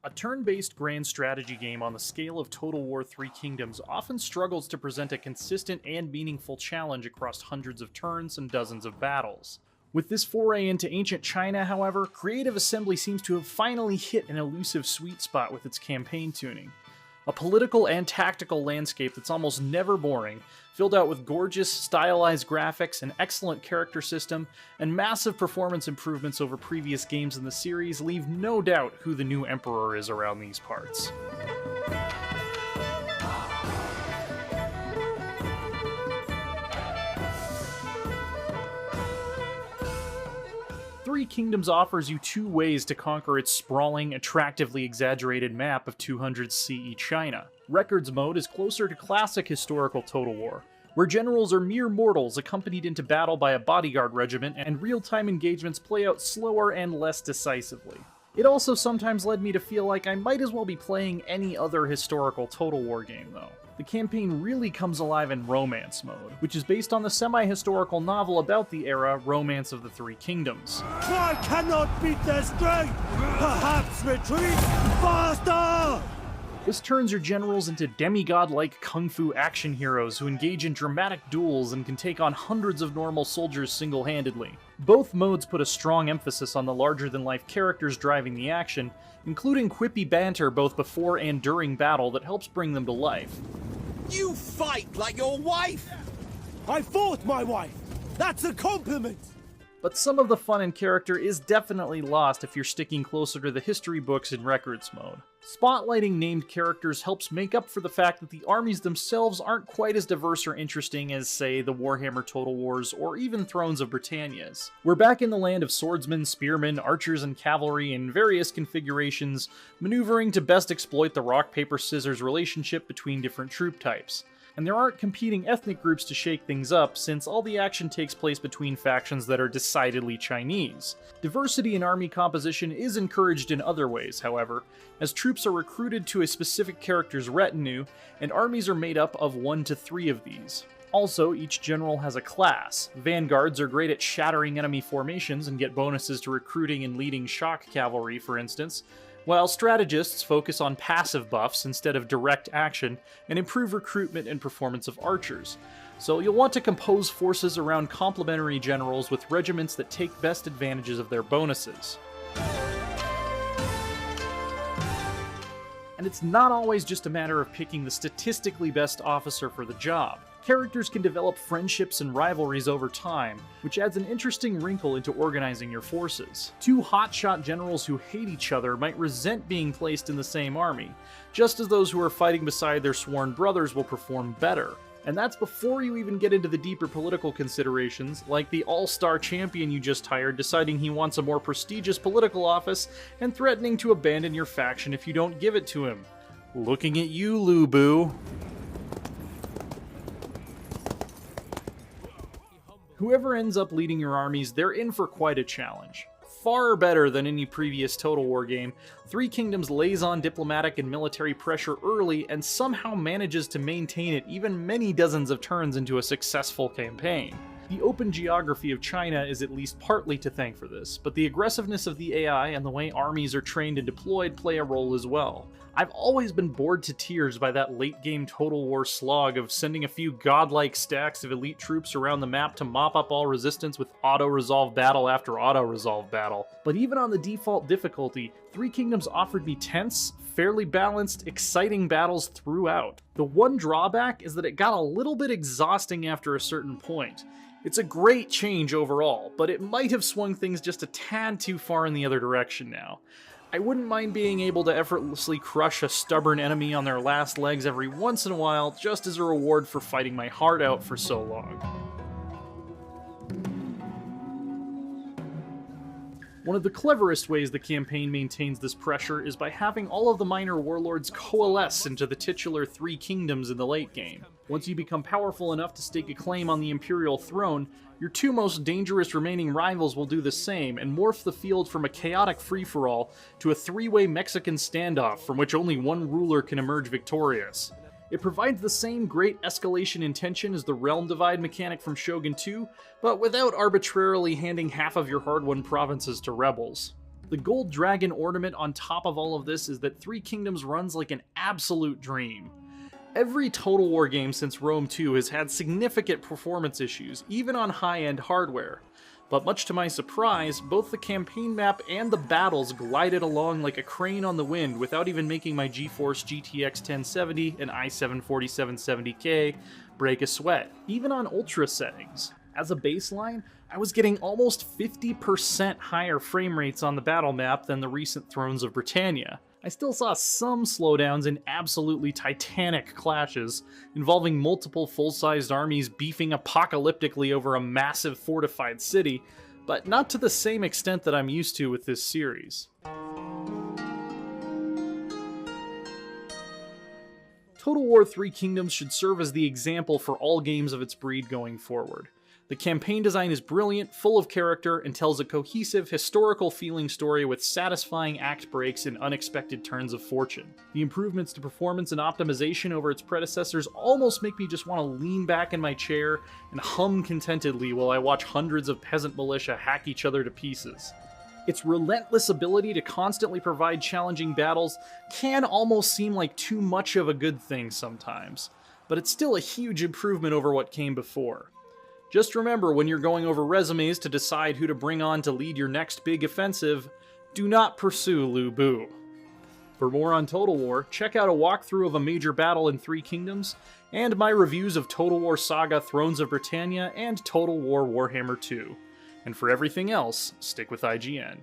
A turn-based grand strategy game on the scale of Total War Three Kingdoms often struggles to present a consistent and meaningful challenge across hundreds of turns and dozens of battles. With this foray into ancient China, however, Creative Assembly seems to have finally hit an elusive sweet spot with its campaign tuning. A political and tactical landscape that's almost never boring, filled out with gorgeous, stylized graphics, an excellent character system, and massive performance improvements over previous games in the series leave no doubt who the new Emperor is around these parts. Three Kingdoms offers you two ways to conquer its sprawling, attractively exaggerated map of 200 CE China. Records mode is closer to classic historical Total War, where generals are mere mortals accompanied into battle by a bodyguard regiment, and real-time engagements play out slower and less decisively. It also sometimes led me to feel like I might as well be playing any other historical Total War game, though. The campaign really comes alive in Romance mode, which is based on the semi-historical novel about the era, Romance of the Three Kingdoms. I cannot beat their strength! Perhaps retreat faster! This turns your generals into demigod-like kung fu action heroes who engage in dramatic duels and can take on hundreds of normal soldiers single-handedly. Both modes put a strong emphasis on the larger-than-life characters driving the action, including quippy banter both before and during battle that helps bring them to life. You fight like your wife! I fought my wife! That's a compliment! But some of the fun and character is definitely lost if you're sticking closer to the history books in Records mode. Spotlighting named characters helps make up for the fact that the armies themselves aren't quite as diverse or interesting as, say, the Warhammer Total Wars or even Thrones of Britannia's. We're back in the land of swordsmen, spearmen, archers, and cavalry in various configurations, maneuvering to best exploit the rock-paper-scissors relationship between different troop types. And there aren't competing ethnic groups to shake things up, since all the action takes place between factions that are decidedly Chinese. Diversity in army composition is encouraged in other ways, however, as troops are recruited to a specific character's retinue, and armies are made up of 1 to 3 of these. Also, each general has a class. Vanguards are great at shattering enemy formations and get bonuses to recruiting and leading shock cavalry, for instance, while strategists focus on passive buffs instead of direct action and improve recruitment and performance of archers. So you'll want to compose forces around complementary generals with regiments that take best advantages of their bonuses. And it's not always just a matter of picking the statistically best officer for the job. Characters can develop friendships and rivalries over time, which adds an interesting wrinkle into organizing your forces. Two hotshot generals who hate each other might resent being placed in the same army, just as those who are fighting beside their sworn brothers will perform better. And that's before you even get into the deeper political considerations, like the all-star champion you just hired deciding he wants a more prestigious political office and threatening to abandon your faction if you don't give it to him. Looking at you, Lu Bu. Whoever ends up leading your armies, they're in for quite a challenge. Far better than any previous Total War game, Three Kingdoms lays on diplomatic and military pressure early and somehow manages to maintain it even many dozens of turns into a successful campaign. The open geography of China is at least partly to thank for this, but the aggressiveness of the AI and the way armies are trained and deployed play a role as well. I've always been bored to tears by that late-game Total War slog of sending a few godlike stacks of elite troops around the map to mop up all resistance with auto-resolve battle after auto-resolve battle. But even on the default difficulty, Three Kingdoms offered me tense, fairly balanced, exciting battles throughout. The one drawback is that it got a little bit exhausting after a certain point. It's a great change overall, but it might have swung things just a tad too far in the other direction now. I wouldn't mind being able to effortlessly crush a stubborn enemy on their last legs every once in a while, just as a reward for fighting my heart out for so long. One of the cleverest ways the campaign maintains this pressure is by having all of the minor warlords coalesce into the titular Three Kingdoms in the late game. Once you become powerful enough to stake a claim on the Imperial throne, your two most dangerous remaining rivals will do the same and morph the field from a chaotic free-for-all to a three-way Mexican standoff from which only one ruler can emerge victorious. It provides the same great escalation in tension as the Realm Divide mechanic from Shogun 2, but without arbitrarily handing half of your hard-won provinces to rebels. The gold dragon ornament on top of all of this is that Three Kingdoms runs like an absolute dream. Every Total War game since Rome 2 has had significant performance issues, even on high-end hardware. But much to my surprise, both the campaign map and the battles glided along like a crane on the wind without even making my GeForce GTX 1070 and i7 4770K break a sweat, even on ultra settings. As a baseline, I was getting almost 50% higher frame rates on the battle map than the recent Thrones of Britannia. I still saw some slowdowns in absolutely titanic clashes, involving multiple full-sized armies beefing apocalyptically over a massive fortified city, but not to the same extent that I'm used to with this series. Total War Three Kingdoms should serve as the example for all games of its breed going forward. The campaign design is brilliant, full of character, and tells a cohesive, historical feeling story with satisfying act breaks and unexpected turns of fortune. The improvements to performance and optimization over its predecessors almost make me just want to lean back in my chair and hum contentedly while I watch hundreds of peasant militia hack each other to pieces. Its relentless ability to constantly provide challenging battles can almost seem like too much of a good thing sometimes, but it's still a huge improvement over what came before. Just remember, when you're going over resumes to decide who to bring on to lead your next big offensive, do not pursue Lu Bu. For more on Total War, check out a walkthrough of a major battle in Three Kingdoms, and my reviews of Total War Saga Thrones of Britannia and Total War Warhammer 2. And for everything else, stick with IGN.